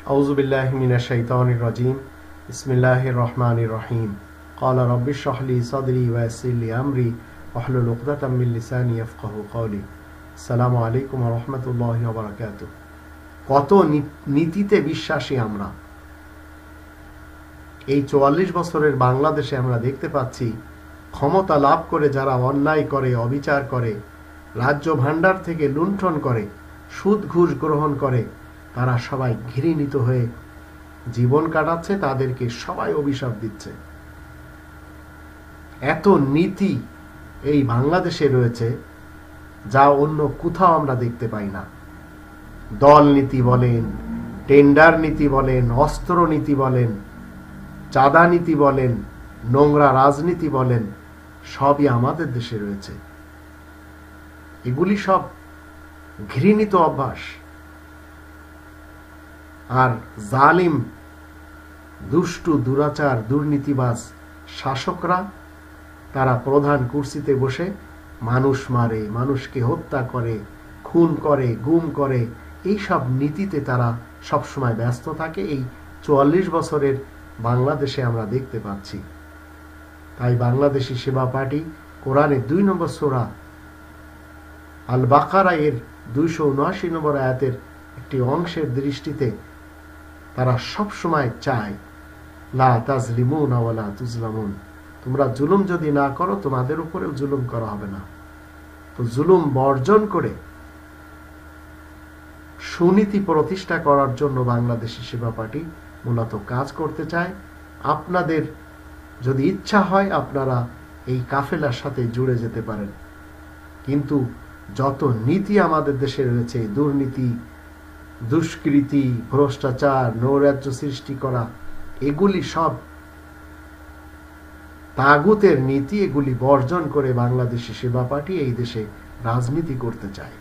আউযু বিল্লাহি মিনাশ শাইতানির রাজিম। বিসমিল্লাহির রহমানির রহিম। ক্বালা রাব্বি ইশরাহ লি সাদরি ওয়া ইয়াসসির লি আমরি ওয়াহলুল উকদাতাম মিন লিসানি ইয়াফকাহু কওলি। আসসালামু আলাইকুম ওয়া রাহমাতুল্লাহি ওয়া বারাকাতুহু। কত নীতিতে বিশ্বাসী আমরা। এই ৪৪ বছরের বাংলাদেশে আমরা দেখতে পাচ্ছি ক্ষমতা লাভ করে যারা অন্যায় করে, অবিচার করে, রাজ্য ভাণ্ডার থেকে লুণ্ঠন করে, সুদ ঘুষ গ্রহণ করে, তারা সবাই ঘৃণিত হয়ে জীবন কাটাচ্ছে, তাদেরকে সবাই অভিশাপ দিচ্ছে। এত নীতি এই বাংলাদেশে রয়েছে যা অন্য কোথাও আমরা দেখতে পাই না। দল নীতি বলেন, টেন্ডার নীতি বলেন, অস্ত্র নীতি বলেন, চাঁদা নীতি বলেন, নোংরা রাজনীতি বলেন, সবই আমাদের দেশে রয়েছে। এগুলি সব ঘৃণিত অভ্যাস। আর জালিম, দুষ্টু, দুরাচার, দুর্নীতিবাজ শাসকরা তারা প্রধান কুর্সিতে বসে মানুষ মারে, মানুষকে হত্যা করে, খুন করে, গুম করে, এই সব নীতিতে তারা সবসময় ব্যস্ত থাকে। এই ৪৪ বছরের বাংলাদেশে আমরা দেখতে পাচ্ছি। তাই বাংলাদেশি সেবা পার্টি কোরআনের ২ নম্বর সূরা আল বাকারা এর ২৭৯ নম্বর আয়াতের একটি অংশের দৃষ্টিতে তারা সবসময় চায় লা তাজলিমুনা ওয়া লা তুজলামুন, তোমরা জুলুম যদি না করো তোমাদের উপরেও জুলুম করা হবে না। তো জুলুম বর্জন করে সুনীতি প্রতিষ্ঠা করার জন্য বাংলাদেশি সেবা পার্টি মূলত কাজ করতে চায়। আপনাদের যদি ইচ্ছা হয় আপনারা এই কাফেলার সাথে জুড়ে যেতে পারেন, কিন্তু যত নীতি আমাদের দেশে রয়েছে, দুর্নীতি, দুষ্কৃতি, ভ্রষ্টাচার, নৈরাজ্য সৃষ্টি করা, এগুলি সব তাগুতের নীতি। এগুলি বর্জন করে বাংলাদেশি সেবা পার্টি এই দেশে রাজনীতি করতে চায়।